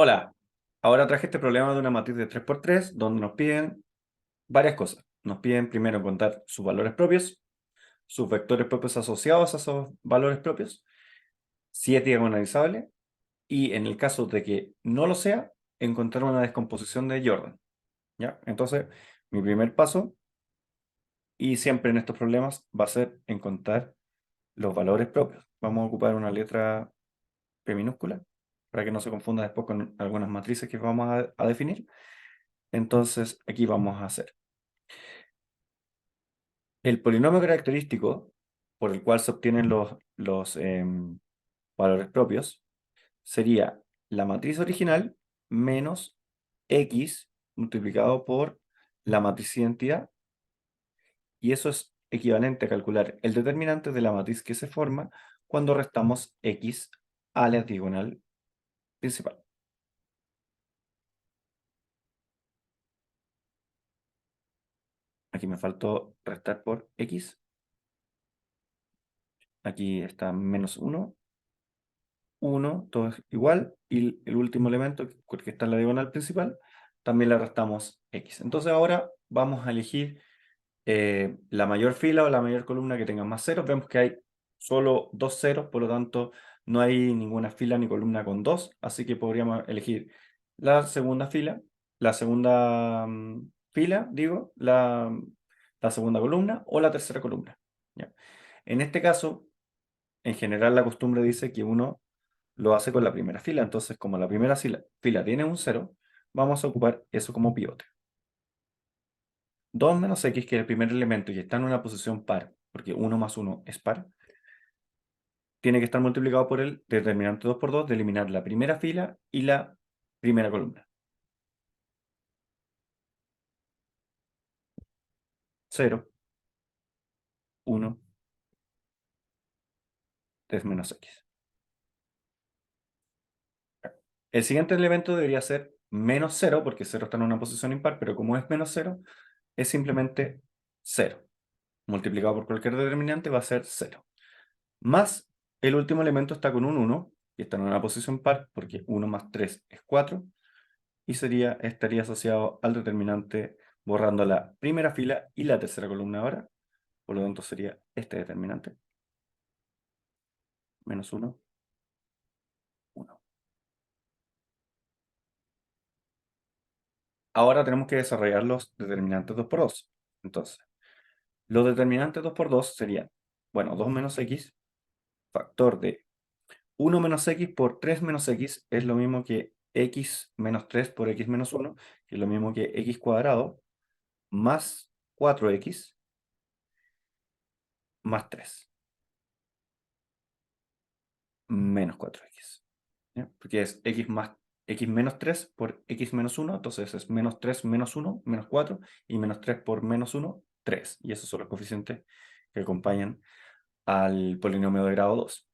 Hola, ahora traje este problema de una matriz de 3×3 donde nos piden varias cosas. Nos piden primero encontrar sus valores propios, sus vectores propios asociados a esos valores propios, si es diagonalizable, y en el caso de que no lo sea, encontrar una descomposición de Jordan. ¿Ya? Entonces, mi primer paso, y siempre en estos problemas, va a ser encontrar los valores propios. Vamos a ocupar una letra P minúscula para que no se confunda después con algunas matrices que vamos a definir. Entonces, aquí vamos a hacer el polinomio característico por el cual se obtienen los valores propios sería la matriz original menos x multiplicado por la matriz identidad, y eso es equivalente a calcular el determinante de la matriz que se forma cuando restamos x a la diagonal principal. Aquí me faltó restar por x. Aquí está menos 1. 1, todo es igual, y el último elemento, que está en la diagonal principal, también le restamos x. Entonces ahora vamos a elegir la mayor fila o la mayor columna que tenga más ceros. Vemos que hay solo dos ceros, por lo tanto no hay ninguna fila ni columna con dos, así que podríamos elegir la segunda fila, la segunda fila, digo, la segunda columna o la tercera columna. ¿Ya? En este caso, en general la costumbre dice que uno lo hace con la primera fila. Entonces, como la primera fila tiene un 0, vamos a ocupar eso como pivote. 2 menos x, que es el primer elemento y está en una posición par, porque 1 más 1 es par, tiene que estar multiplicado por el determinante 2×2 de eliminar la primera fila y la primera columna. 0, 1, 3 menos x. El siguiente elemento debería ser menos 0, porque 0 está en una posición impar, pero como es menos 0, es simplemente 0. Multiplicado por cualquier determinante va a ser 0. Más el último elemento está con un 1, y está en una posición par, porque 1 más 3 es 4, y estaría asociado al determinante borrando la primera fila y la tercera columna ahora. Por lo tanto sería este determinante. Menos 1, 1. Ahora tenemos que desarrollar los determinantes 2×2. Entonces, los determinantes 2×2 serían, bueno, 2 menos x, factor de 1 menos x por 3 menos x es lo mismo que x menos 3 por x menos 1, que es lo mismo que x cuadrado, más 4x más 3 menos 4x. ¿Ya? Porque es x menos 3 por x menos 1, entonces es menos 3 menos 1, menos 4, y menos 3 por menos 1, 3. Y esos son los coeficientes que acompañan al polinomio de grado 2.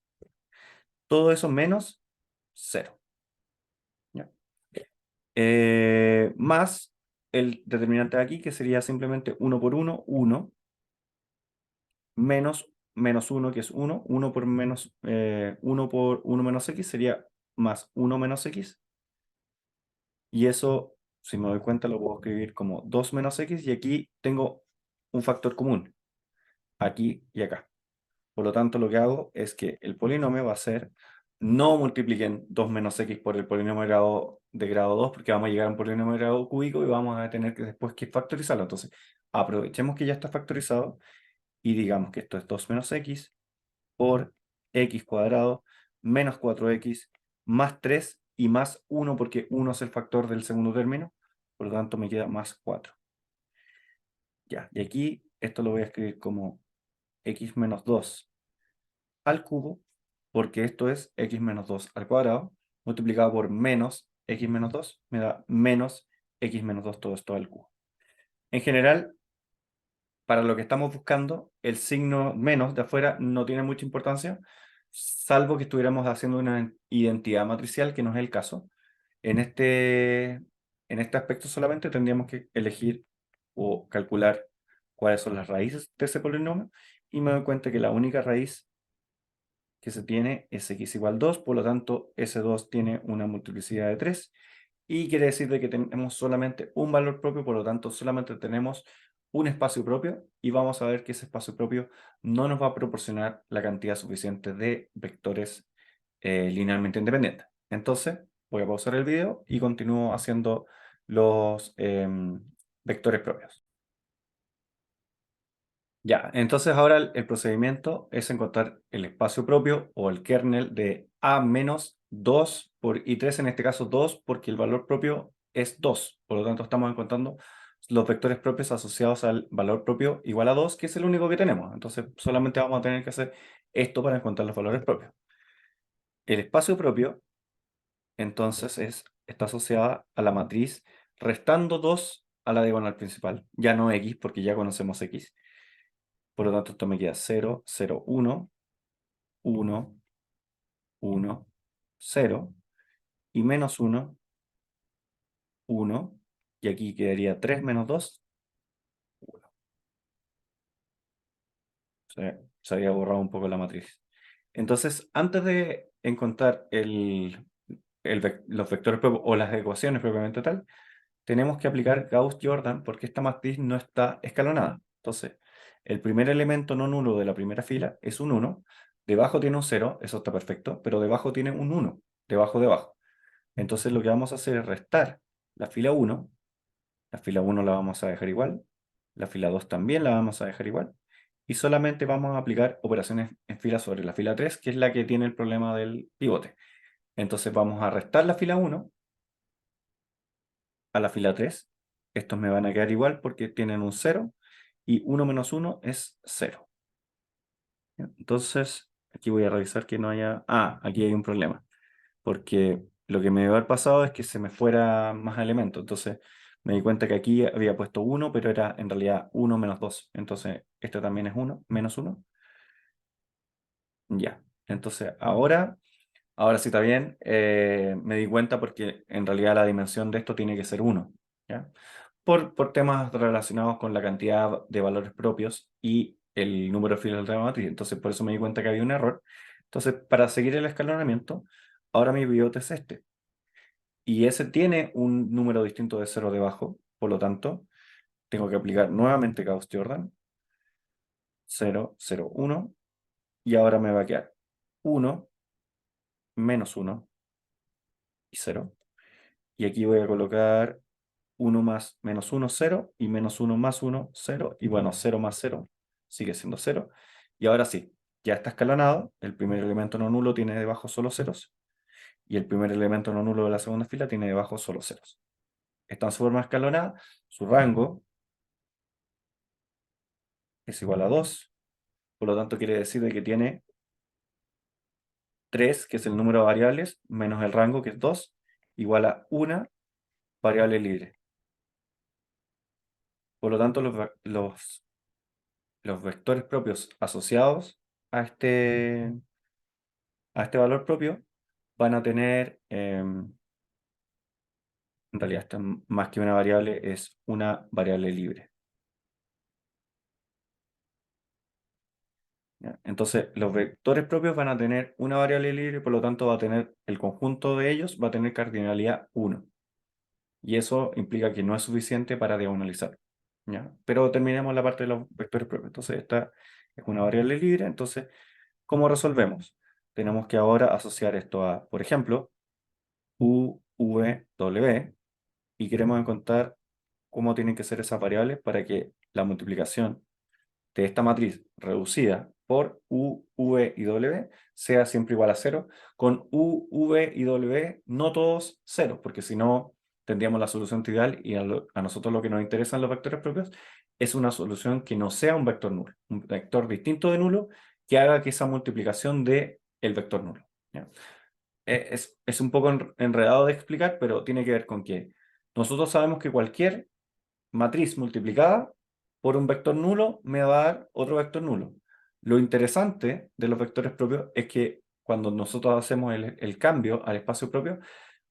Todo eso menos 0. ¿Ya? Más el determinante de aquí, que sería simplemente 1 por 1, 1, menos menos 1, que es 1, 1 por 1 menos x sería más 1 menos x, y eso, si me doy cuenta, lo puedo escribir como 2 menos x, y aquí tengo un factor común, aquí y acá. Por lo tanto, lo que hago es que el polinomio va a ser, no multipliquen 2 menos x por el polinomio de grado 2, porque vamos a llegar a un polinomio de grado cúbico y vamos a tener que después que factorizarlo. Entonces, aprovechemos que ya está factorizado y digamos que esto es 2 menos x por x cuadrado menos 4x más 3 y más 1, porque 1 es el factor del segundo término, por lo tanto me queda más 4. Ya, y aquí esto lo voy a escribir como x menos 2 al cubo, porque esto es x menos 2 al cuadrado, multiplicado por menos x menos 2, me da menos x menos 2 todo esto al cubo. En general, para lo que estamos buscando, el signo menos de afuera no tiene mucha importancia, salvo que estuviéramos haciendo una identidad matricial, que no es el caso. En este aspecto solamente tendríamos que elegir o calcular cuáles son las raíces de ese polinomio, y me doy cuenta que la única raíz que se tiene es x igual 2, por lo tanto, ese 2 tiene una multiplicidad de 3, y quiere decir de que tenemos solamente un valor propio, por lo tanto, solamente tenemos un espacio propio, y vamos a ver que ese espacio propio no nos va a proporcionar la cantidad suficiente de vectores linealmente independientes. Entonces, voy a pausar el video y continúo haciendo los vectores propios. Ya, entonces ahora el procedimiento es encontrar el espacio propio o el kernel de A menos 2 y 3, en este caso 2, porque el valor propio es 2. Por lo tanto, estamos encontrando los vectores propios asociados al valor propio igual a 2, que es el único que tenemos. Entonces, solamente vamos a tener que hacer esto para encontrar los valores propios. El espacio propio, entonces, está asociada a la matriz restando 2 a la diagonal principal. Ya no x, porque ya conocemos x. Por lo tanto, esto me queda 0, 0, 1, 1, 1, 0, y menos 1, 1, y aquí quedaría 3 menos 2, 1. Se había borrado un poco la matriz. Entonces, antes de encontrar los vectores propios o las ecuaciones propiamente tal, tenemos que aplicar Gauss-Jordan porque esta matriz no está escalonada. Entonces, el primer elemento no nulo de la primera fila es un 1, debajo tiene un 0, eso está perfecto, pero debajo tiene un 1, debajo. Entonces lo que vamos a hacer es restar la fila 1, la fila 1 la vamos a dejar igual, la fila 2 también la vamos a dejar igual, y solamente vamos a aplicar operaciones en fila sobre la fila 3, que es la que tiene el problema del pivote. Entonces vamos a restar la fila 1 a la fila 3. Estos me van a quedar igual porque tienen un 0, y 1 menos 1 es 0. ¿Ya? Entonces, aquí voy a revisar que no haya... Ah, aquí hay un problema, porque lo que me debe haber pasado es que se me fuera más elementos. Entonces, me di cuenta que aquí había puesto 1, pero era en realidad 1 menos 2. Entonces, este también es 1, menos 1. Ya. Entonces, ahora sí está bien. Me di cuenta porque en realidad la dimensión de esto tiene que ser 1. ¿Ya? Por temas relacionados con la cantidad de valores propios y el número de filas de la matriz. Entonces, por eso me di cuenta que había un error. Entonces, para seguir el escalonamiento, ahora mi pivote es este. Y ese tiene un número distinto de 0 debajo. Por lo tanto, tengo que aplicar nuevamente Gauss-Jordan. 0, 0, 1. Y ahora me va a quedar 1, menos 1 y 0. Y aquí voy a colocar 1 más menos 1, 0, y menos 1 más 1, 0, y bueno, 0 más 0 sigue siendo 0. Y ahora sí, ya está escalonado, el primer elemento no nulo tiene debajo solo ceros, y el primer elemento no nulo de la segunda fila tiene debajo solo ceros. Está en su forma escalonada, su rango es igual a 2, por lo tanto quiere decir de que tiene 3, que es el número de variables, menos el rango, que es 2, igual a una variable libre. Por lo tanto, los vectores propios asociados a este valor propio van a tener, en realidad esto más que una variable, es una variable libre. ¿Ya? Entonces, los vectores propios van a tener una variable libre, por lo tanto va a tener el conjunto de ellos, va a tener cardinalidad 1. Y eso implica que no es suficiente para diagonalizar. ¿Ya? Pero terminemos la parte de los vectores propios. Entonces, esta es una variable libre. Entonces, ¿cómo resolvemos? Tenemos que ahora asociar esto a, por ejemplo, U, V, W, y queremos encontrar cómo tienen que ser esas variables para que la multiplicación de esta matriz reducida por U, V y W sea siempre igual a 0, con U, V y W no todos 0, porque si no tendríamos la solución trivial, y a nosotros lo que nos interesan los vectores propios es una solución que no sea un vector nulo, un vector distinto de nulo que haga que esa multiplicación dé el vector nulo. ¿Ya? Es un poco enredado de explicar, pero tiene que ver con que nosotros sabemos que cualquier matriz multiplicada por un vector nulo me va a dar otro vector nulo. Lo interesante de los vectores propios es que cuando nosotros hacemos el cambio al espacio propio,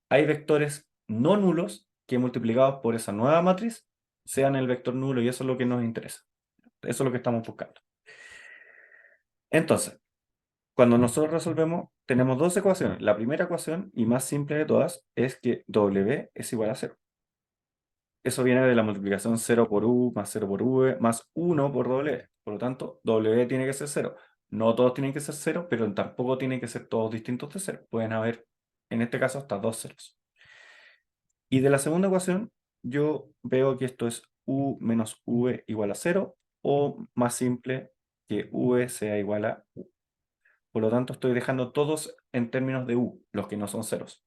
hay vectores no nulos que multiplicados por esa nueva matriz sean el vector nulo, y eso es lo que nos interesa. Eso es lo que estamos buscando. Entonces, Cuando nosotros resolvemos, tenemos dos ecuaciones. La primera ecuación, y más simple de todas, es que W es igual a 0. Eso viene de la multiplicación 0 por U más 0 por V más 1 por W. Por lo tanto, W tiene que ser 0. No todos tienen que ser 0, pero tampoco tienen que ser todos distintos de 0. Pueden haber, en este caso, hasta dos ceros. Y de la segunda ecuación, yo veo que esto es U menos V igual a 0, o más simple, que V sea igual a U. Por lo tanto, estoy dejando todos en términos de U, los que no son ceros.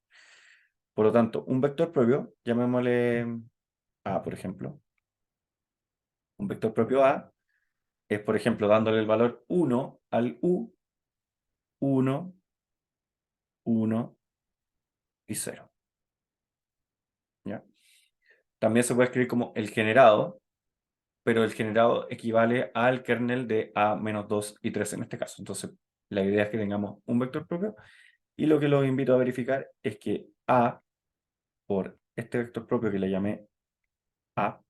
Por lo tanto, un vector propio, llamémosle A, por ejemplo. Un vector propio A es, por ejemplo, dándole el valor 1 al U, 1, 1 y 0. ¿Ya? También se puede escribir como el generado, pero el generado equivale al kernel de A menos 2 y 3 en este caso. Entonces, la idea es que tengamos un vector propio, y lo que los invito a verificar es que A por este vector propio que le llamé A,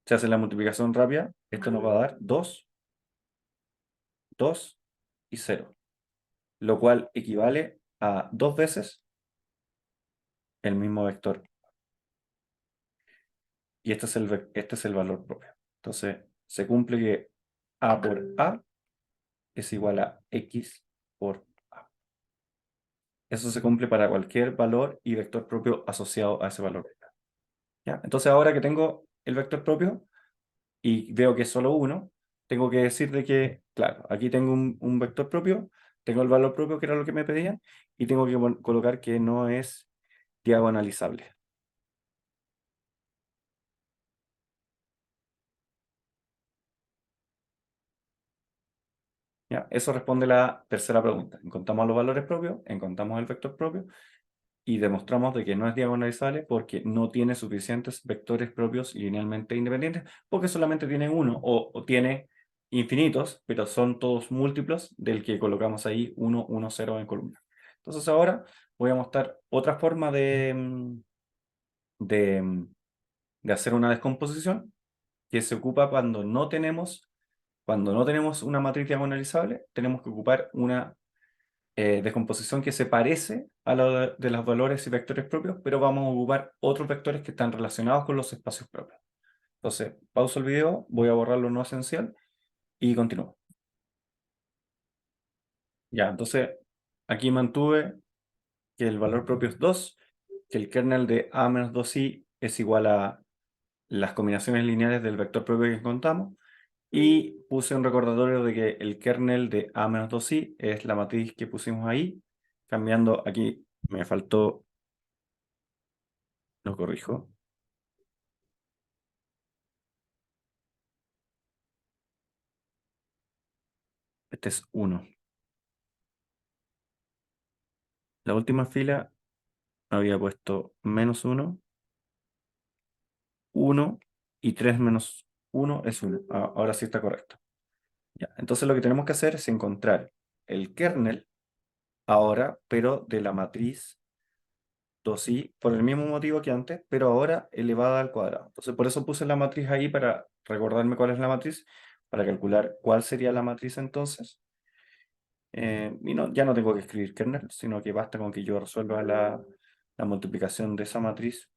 se hace la multiplicación rápida, esto nos va a dar 2, 2 y 0, lo cual equivale a dos veces el mismo vector. Y este es el valor propio. Entonces, se cumple que A por A es igual a X por A. Eso se cumple para cualquier valor y vector propio asociado a ese valor. ¿Ya? Entonces, ahora que tengo el vector propio y veo que es solo uno, tengo que decir de que, claro, aquí tengo un vector propio, tengo el valor propio, que era lo que me pedían, y tengo que colocar que no es diagonalizable. ¿Ya? Eso responde la tercera pregunta. Encontramos los valores propios, encontramos el vector propio y demostramos de que no es diagonalizable porque no tiene suficientes vectores propios linealmente independientes, porque solamente tiene uno o tiene infinitos, pero son todos múltiplos del que colocamos ahí 1, 1, 0 en columna. Entonces ahora voy a mostrar otra forma de, de hacer una descomposición que se ocupa cuando no tenemos una matriz diagonalizable, tenemos que ocupar una descomposición que se parece a la de los valores y vectores propios, pero vamos a ocupar otros vectores que están relacionados con los espacios propios. Entonces, pauso el video, voy a borrar lo no esencial y continúo. Ya, entonces, aquí mantuve que el valor propio es 2, que el kernel de A menos 2i es igual a las combinaciones lineales del vector propio que encontramos, y puse un recordatorio de que el kernel de A menos 2i es la matriz que pusimos ahí, cambiando aquí, me faltó, lo corrijo, este es 1. La última fila había puesto menos 1, 1 y 3 menos 1 es 1. Ahora sí está correcto. Ya, entonces lo que tenemos que hacer es encontrar el kernel ahora, pero de la matriz 2i, por el mismo motivo que antes, pero ahora elevada al cuadrado. Entonces por eso puse la matriz ahí para recordarme cuál es la matriz, para calcular cuál sería la matriz entonces. Y ya no tengo que escribir kernel, sino que basta con que yo resuelva la multiplicación de esa matriz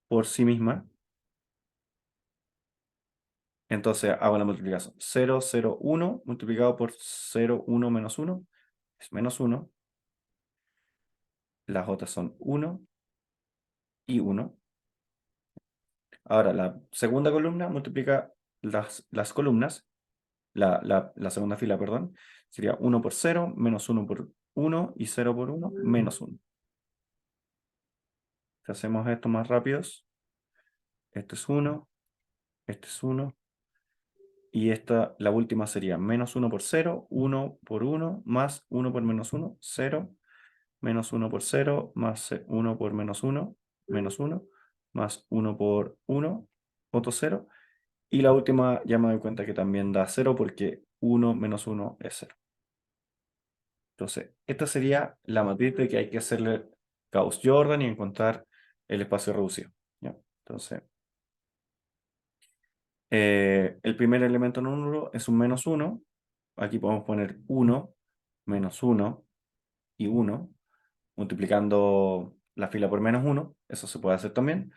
por sí misma. Entonces hago la multiplicación. 0, 0, 1 multiplicado por 0, 1 menos 1 es menos 1. Las otras son 1 y 1. Ahora la segunda columna multiplica las columnas, la segunda fila, perdón, sería 1 por 0, menos 1 por 1 y 0 por 1, menos 1. Si hacemos esto más rápidos, este es 1, este es 1, y la última sería menos 1 por 0, 1 por 1, más 1 por menos 1, 0, menos 1 por 0, más 1 por menos 1, menos 1, más 1 por 1, otro 0, y la última ya me doy cuenta que también da 0 porque 1 menos 1 es 0. Entonces, esta sería la matriz de que hay que hacerle Gauss-Jordan y encontrar el espacio reducido. ¿Ya? Entonces, el primer elemento no nulo es un menos 1, aquí podemos poner 1, menos 1 y 1, multiplicando la fila por menos 1, eso se puede hacer también.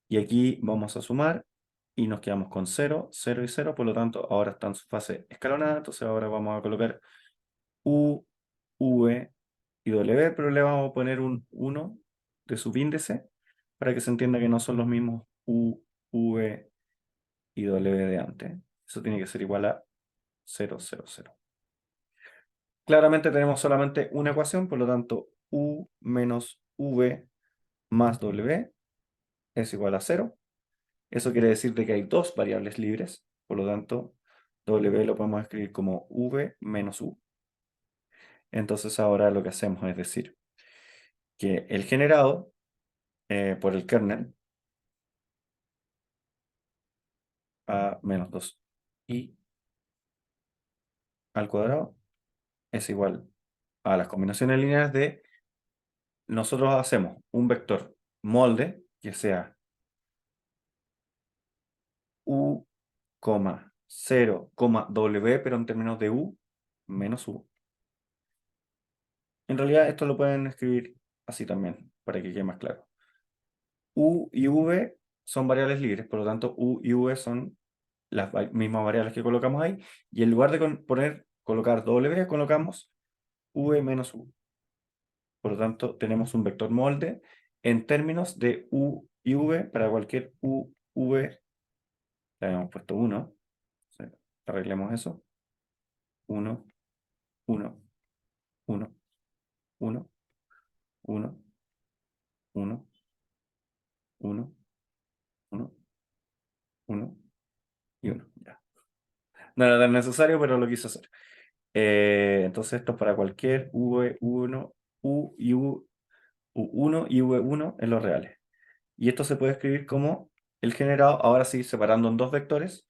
Y aquí vamos a sumar y nos quedamos con 0, 0 y 0, por lo tanto ahora está en su fase escalonada, entonces ahora vamos a colocar U, V y W, pero le vamos a poner un 1 de subíndice para que se entienda que no son los mismos U, V y W de antes. Eso tiene que ser igual a 0, 0, 0. Claramente tenemos solamente una ecuación, por lo tanto U menos V más W es igual a 0. Eso quiere decir de que hay dos variables libres, por lo tanto W lo podemos escribir como V menos U. Entonces ahora lo que hacemos es decir que el generado por el kernel a menos 2i al cuadrado es igual a las combinaciones lineales de, nosotros hacemos un vector molde que sea u, 0, w, pero en términos de u menos u. En realidad esto lo pueden escribir así también, para que quede más claro. U y v son variables libres, por lo tanto u y v son las mismas variables que colocamos ahí, y en lugar de colocar w, colocamos v menos u. Por lo tanto, tenemos un vector molde en términos de u y v. Para cualquier u, v, le habíamos puesto 1. Arreglemos eso. 1, 1, 1, 1, 1, 1, 1, 1, 1 y 1. Ya. No era tan necesario, pero lo quise hacer. Entonces esto es para cualquier v1, u y u1 y v1 en los reales. Y esto se puede escribir como el generado, ahora sí, separando en dos vectores,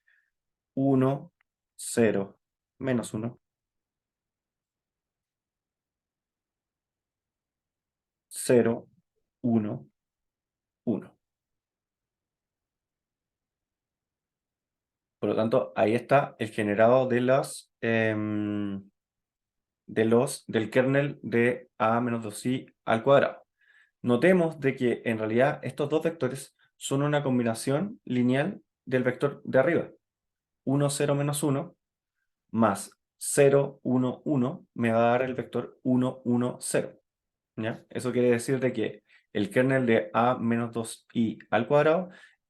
1, 0, menos 1, 0, 1, 1. Por lo tanto, ahí está el generado del kernel de a menos 2i al cuadrado. Notemos de que en realidad estos dos vectores son una combinación lineal del vector de arriba. 1, 0, menos 1 más 0, 1, 1 me va a dar el vector 1, 1, 0. ¿Ya? Eso quiere decir de que el kernel de a menos 2i al cuadrado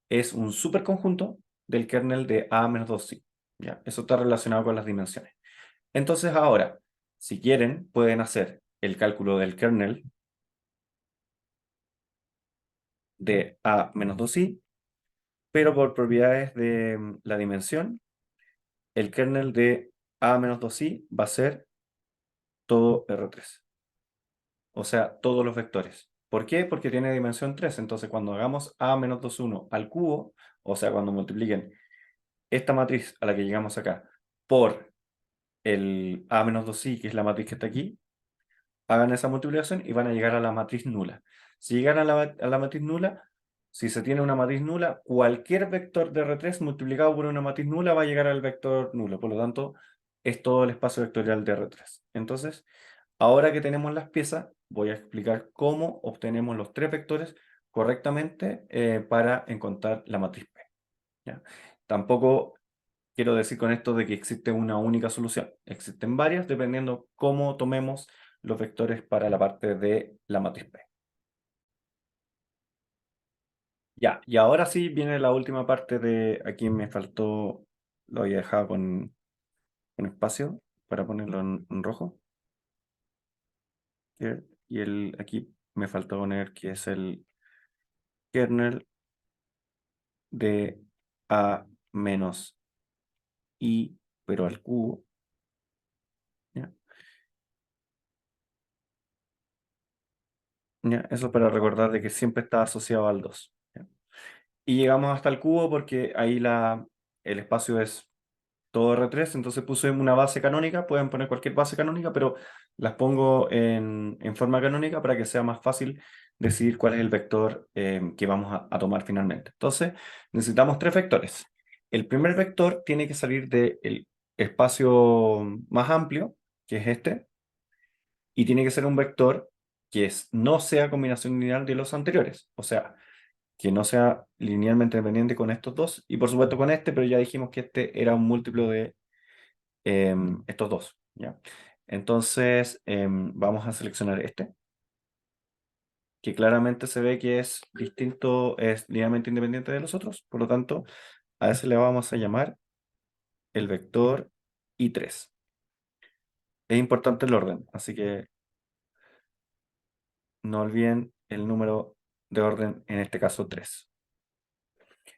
es un superconjunto del kernel de a menos 2i. ¿Ya? Eso está relacionado con las dimensiones. Entonces ahora, si quieren, pueden hacer el cálculo del kernel de a menos 2i, pero por propiedades de la dimensión, el kernel de a menos 2i va a ser todo R3. O sea, todos los vectores. ¿Por qué? Porque tiene dimensión 3. Entonces, cuando hagamos a menos 2, 1 al cubo, o sea, cuando multipliquen esta matriz a la que llegamos acá por el a menos 2i, que es la matriz que está aquí, hagan esa multiplicación y van a llegar a la matriz nula. Si llegan a la matriz nula, si se tiene una matriz nula, cualquier vector de R3 multiplicado por una matriz nula va a llegar al vector nulo. Por lo tanto, es todo el espacio vectorial de R3. Entonces, ahora que tenemos las piezas, voy a explicar cómo obtenemos los tres vectores correctamente para encontrar la matriz P. ¿Ya? Tampoco quiero decir con esto de que existe una única solución. Existen varias dependiendo cómo tomemos los vectores para la parte de la matriz P. Ya, y ahora sí viene la última parte de, aquí me faltó, lo había dejado con espacio para ponerlo en rojo. Y aquí me faltó poner que es el kernel de a menos i, pero al cubo. ¿Ya? ¿Ya? Eso para recordar de que siempre está asociado al 2. ¿Ya? Y llegamos hasta el cubo porque ahí el espacio es todo R3, entonces puse una base canónica, pueden poner cualquier base canónica, pero las pongo en forma canónica para que sea más fácil decidir cuál es el vector que vamos a tomar finalmente. Entonces, necesitamos tres vectores. El primer vector tiene que salir del espacio más amplio, que es este, y tiene que ser un vector no sea combinación lineal de los anteriores, o sea, que no sea linealmente dependiente con estos dos, y por supuesto con este, pero ya dijimos que este era un múltiplo de estos dos, ¿ya? Entonces, vamos a seleccionar este, que claramente se ve que es distinto, es linealmente independiente de los otros, por lo tanto, a ese le vamos a llamar el vector I3. Es importante el orden, así que no olviden el número de orden, en este caso 3.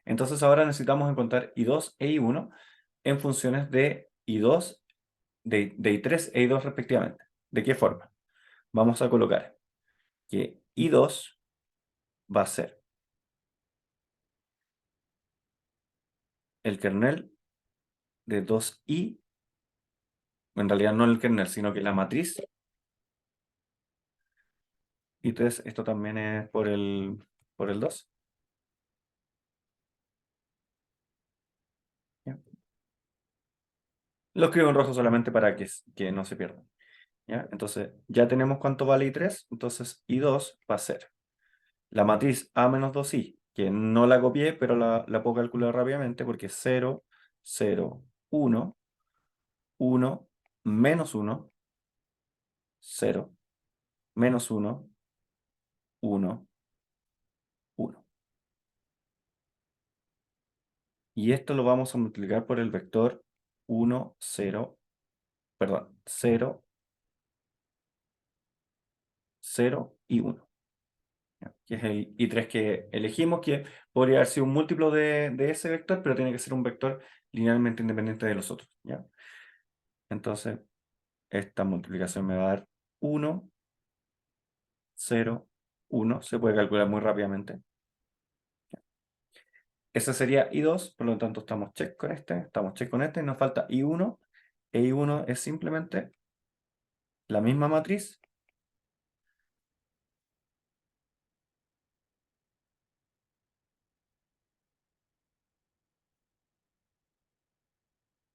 Entonces ahora necesitamos encontrar I2 e I1 en funciones de I2, de I3 e I2 respectivamente. ¿De qué forma? Vamos a colocar que I2 va a ser el kernel de 2i, en realidad no el kernel, sino que la matriz. I3, esto también es por el 2. ¿Ya? Lo escribo en rojo solamente para que no se pierdan. ¿Ya? Entonces, ya tenemos cuánto vale I3, entonces I2 va a ser la matriz A menos 2i, que no la copié, pero la puedo calcular rápidamente porque es 0, 0, 1, 1, menos 1, 0, menos 1, 1, 1. Y esto lo vamos a multiplicar por el vector 1, 0, perdón, 0, 0 y 1. ¿Ya? Que es el I3 que elegimos, que podría haber sido un múltiplo de ese vector, pero tiene que ser un vector linealmente independiente de los otros. ¿Ya? Entonces, esta multiplicación me va a dar 1, 0, 1. Se puede calcular muy rápidamente. Ese sería I2, por lo tanto estamos check con este, estamos check con este, nos falta I1, e I1 es simplemente la misma matriz,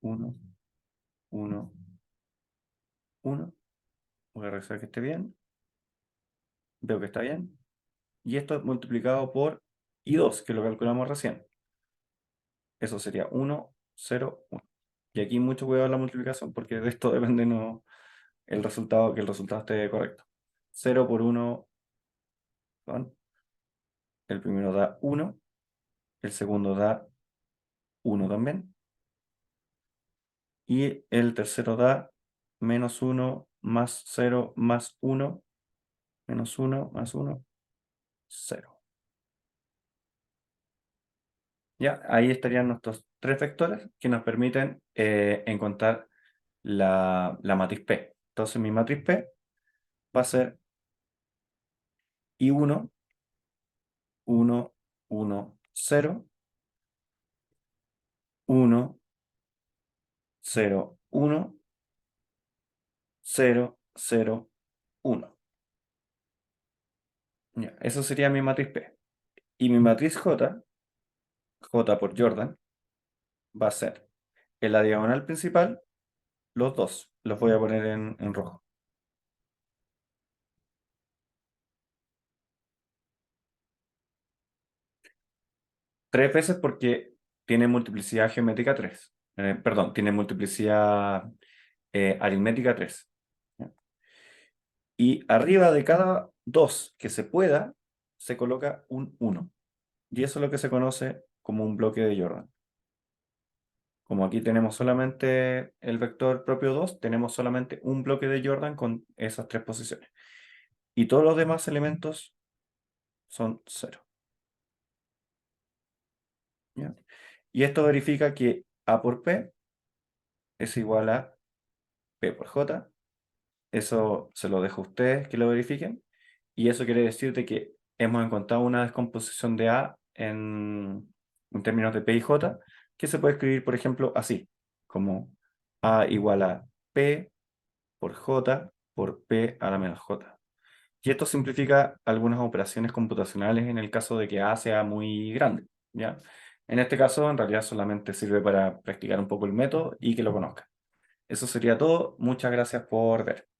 uno, 1, 1. Voy a revisar que esté bien, veo que está bien, y esto es multiplicado por I2, que lo calculamos recién. Eso sería 1, 0, 1. Y aquí mucho cuidado en la multiplicación, porque de esto depende no, el resultado, que el resultado esté correcto. 0 por 1, perdón, el primero da 1, el segundo da 1 también, y el tercero da menos 1 más 0 más 1, menos 1 más 1, 0. Ya, ahí estarían nuestros tres vectores que nos permiten encontrar la matriz P. Entonces mi matriz P va a ser I1, 1, 1, 0, 1, 0, 1, 0, 0, 1. Ya, eso sería mi matriz P. Y mi matriz J, J por Jordan, va a ser en la diagonal principal los dos. Los voy a poner en rojo. Tres veces porque tiene multiplicidad geométrica 3. Perdón, tiene multiplicidad aritmética 3. ¿Ya? Y arriba de cada 2 que se pueda, se coloca un 1. Y eso es lo que se conoce como un bloque de Jordan. Como aquí tenemos solamente el vector propio 2, tenemos solamente un bloque de Jordan con esas tres posiciones. Y todos los demás elementos son 0. ¿Ya? Y esto verifica que A por P es igual a P por J. Eso se lo dejo a ustedes que lo verifiquen. Y eso quiere decir de que hemos encontrado una descomposición de A en términos de P y J, que se puede escribir, por ejemplo, así, como A igual a P por J por P a la menos J. Y esto simplifica algunas operaciones computacionales en el caso de que A sea muy grande, ¿ya? En este caso, en realidad solamente sirve para practicar un poco el método y que lo conozcan. Eso sería todo. Muchas gracias por ver.